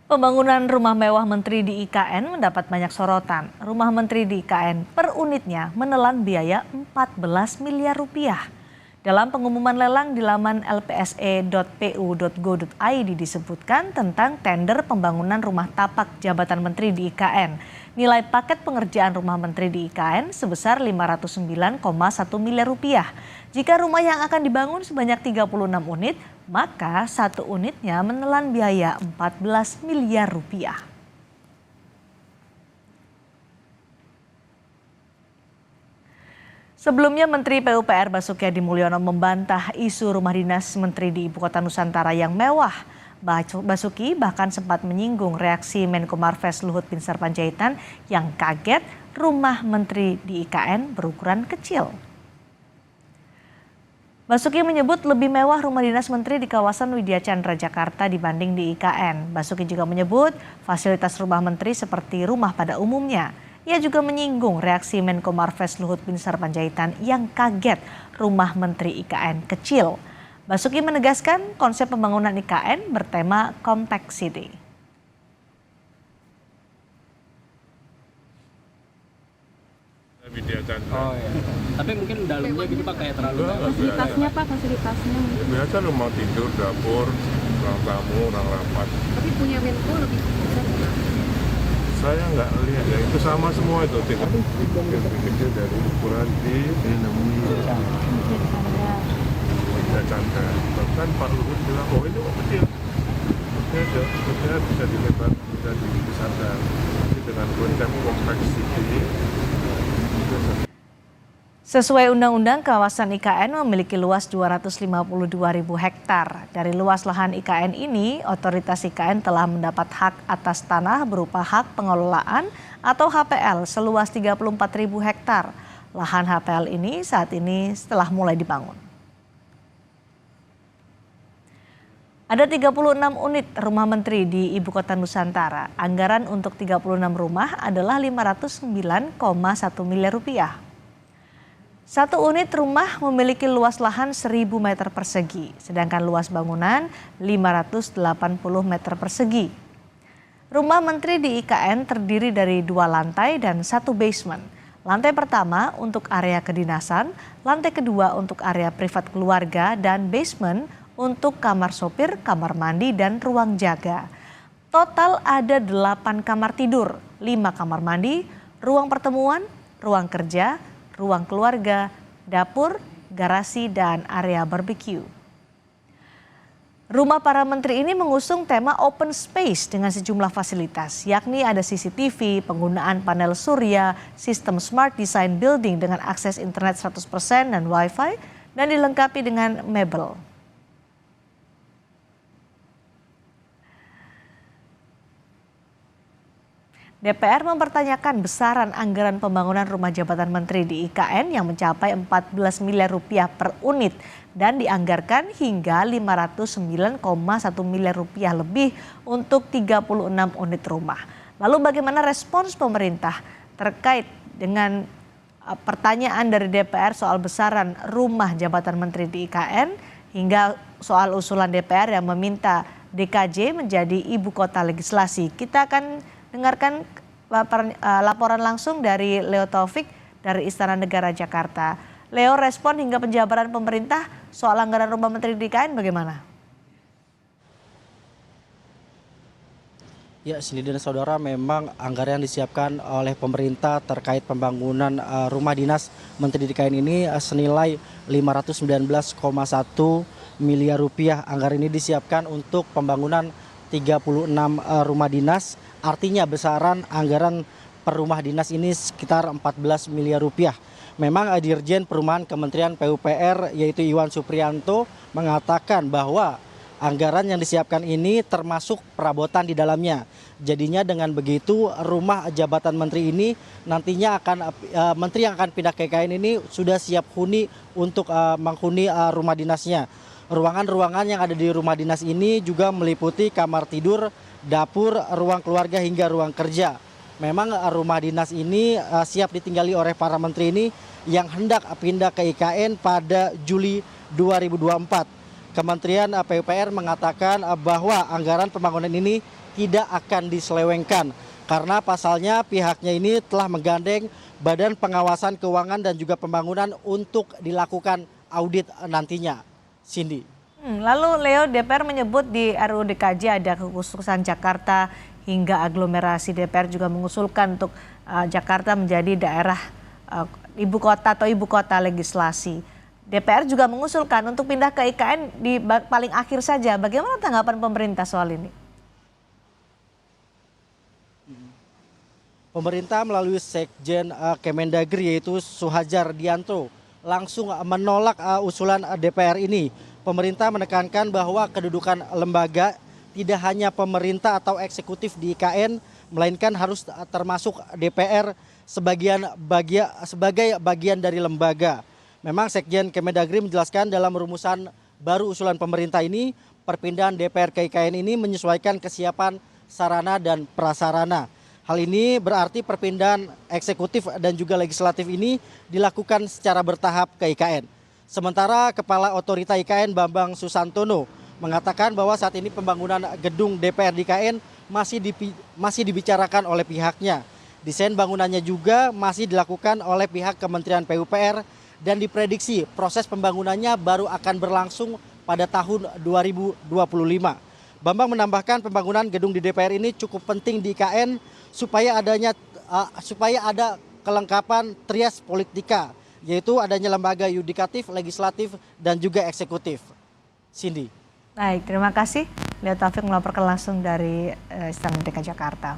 Pembangunan rumah mewah Menteri di IKN mendapat banyak sorotan. Rumah Menteri di IKN per unitnya menelan biaya 14 miliar rupiah. Dalam pengumuman lelang di laman lpse.pu.go.id disebutkan tentang tender pembangunan rumah tapak jabatan Menteri di IKN. Nilai paket pengerjaan rumah Menteri di IKN sebesar 509,1 miliar rupiah. Jika rumah yang akan dibangun sebanyak 36 unit, maka satu unitnya menelan biaya 14 miliar rupiah. Sebelumnya Menteri PUPR Basuki Hadimulyono membantah isu rumah dinas Menteri di Ibu Kota Nusantara yang mewah. Basuki bahkan sempat menyinggung reaksi Menko Marves Luhut Binsar Panjaitan yang kaget rumah Menteri di IKN berukuran kecil. Basuki menyebut lebih mewah rumah dinas Menteri di kawasan Widya Chandra Jakarta dibanding di IKN. Basuki juga menyebut fasilitas rumah Menteri seperti rumah pada umumnya. Ia juga menyinggung reaksi Menko Marves Luhut Binsar Panjaitan yang kaget rumah Menteri IKN kecil. Basuki menegaskan konsep pembangunan IKN bertema Compact City. Widya Chandra. Oh iya. Tapi mungkin dalamnya gitu Pak kayak terlalu Fasilitasnya Pak, fasilitasnya. Biasa rumah tidur, dapur, ruang tamu, ruang rapat. Tapi punya Menko lebih besar nggak? Saya nggak lihat ya, itu sama semua itu. Tinggal lebih kecil dari ukuran di namanya Widya Chandra. Bahkan Pak Luhut bilang, oh ini kok kecil. Maksudnya bisa dilebar, bisa dibesarkan. Tapi dengan konsep Compact City. Sesuai undang-undang, kawasan IKN memiliki luas 252.000 hektar. Dari luas lahan IKN ini, otoritas IKN telah mendapat hak atas tanah berupa hak pengelolaan atau HPL seluas 34.000 hektar. Lahan HPL ini saat ini setelah mulai dibangun. Ada 36 unit rumah menteri di Ibu Kota Nusantara. Anggaran untuk 36 rumah adalah 509,1 miliar rupiah. Satu unit rumah memiliki luas lahan 1.000 meter persegi, sedangkan luas bangunan 580 meter persegi. Rumah menteri di IKN terdiri dari 2 lantai dan 1 basement. Lantai pertama untuk area kedinasan, lantai kedua untuk area privat keluarga, dan basement untuk kamar sopir, kamar mandi, dan ruang jaga. Total ada 8 kamar tidur, 5 kamar mandi, ruang pertemuan, ruang kerja, ruang keluarga, dapur, garasi, dan area barbeque. Rumah para menteri ini mengusung tema open space dengan sejumlah fasilitas, yakni ada CCTV, penggunaan panel surya, sistem smart design building dengan akses internet 100% dan wifi, dan dilengkapi dengan mebel. DPR mempertanyakan besaran anggaran pembangunan rumah jabatan menteri di IKN yang mencapai 14 miliar rupiah per unit dan dianggarkan hingga 509,1 miliar rupiah lebih untuk 36 unit rumah. Lalu bagaimana respons pemerintah terkait dengan pertanyaan dari DPR soal besaran rumah jabatan menteri di IKN hingga soal usulan DPR yang meminta DKJ menjadi ibu kota legislasi? Kita akan dengarkan laporan langsung dari Leo Taufik dari Istana Negara Jakarta. Leo, respon hingga penjabaran pemerintah soal anggaran rumah menteri di IKN bagaimana? Ya, Cindy dan saudara, memang anggaran yang disiapkan oleh pemerintah terkait pembangunan rumah dinas Menteri di IKN ini senilai 519,1 miliar rupiah. Anggaran ini disiapkan untuk pembangunan 36 rumah dinas. Artinya besaran anggaran per rumah dinas ini sekitar 14 miliar rupiah. Memang Dirjen Perumahan Kementerian PUPR yaitu Iwan Suprianto mengatakan bahwa anggaran yang disiapkan ini termasuk perabotan di dalamnya. Jadinya dengan begitu rumah jabatan menteri ini nantinya akan menteri yang akan pindah ke IKN ini sudah siap huni untuk menghuni rumah dinasnya. Ruangan-ruangan yang ada di rumah dinas ini juga meliputi kamar tidur, dapur, ruang keluarga hingga ruang kerja. Memang rumah dinas ini siap ditinggali oleh para menteri ini yang hendak pindah ke IKN pada Juli 2024. Kementerian PUPR mengatakan bahwa anggaran pembangunan ini tidak akan diselewengkan karena pasalnya pihaknya ini telah menggandeng Badan Pengawasan Keuangan dan juga Pembangunan untuk dilakukan audit nantinya. Cindy. Lalu Leo, DPR menyebut di RUU DKJ ada kekhususan Jakarta hingga aglomerasi. DPR juga mengusulkan untuk Jakarta menjadi daerah ibu kota atau ibu kota legislasi. DPR juga mengusulkan untuk pindah ke IKN di paling akhir saja. Bagaimana tanggapan pemerintah soal ini? Pemerintah melalui Sekjen Kemendagri yaitu Suhadjar Dianto langsung menolak usulan DPR ini. Pemerintah menekankan bahwa kedudukan lembaga tidak hanya pemerintah atau eksekutif di IKN, melainkan harus termasuk DPR sebagai bagian dari lembaga. Memang Sekjen Kemendagri menjelaskan dalam rumusan baru usulan pemerintah ini, perpindahan DPR ke IKN ini menyesuaikan kesiapan sarana dan prasarana. Hal ini berarti perpindahan eksekutif dan juga legislatif ini dilakukan secara bertahap ke IKN. Sementara Kepala Otorita IKN Bambang Susantono mengatakan bahwa saat ini pembangunan gedung DPR di IKN masih dibicarakan oleh pihaknya. Desain bangunannya juga masih dilakukan oleh pihak Kementerian PUPR dan diprediksi proses pembangunannya baru akan berlangsung pada tahun 2025. Bambang menambahkan pembangunan gedung di DPR ini cukup penting di IKN supaya ada kelengkapan trias politika, yaitu adanya lembaga yudikatif, legislatif, dan juga eksekutif. Cindy. Baik, terima kasih. Leo Taufik melaporkan langsung dari Istana Merdeka Jakarta.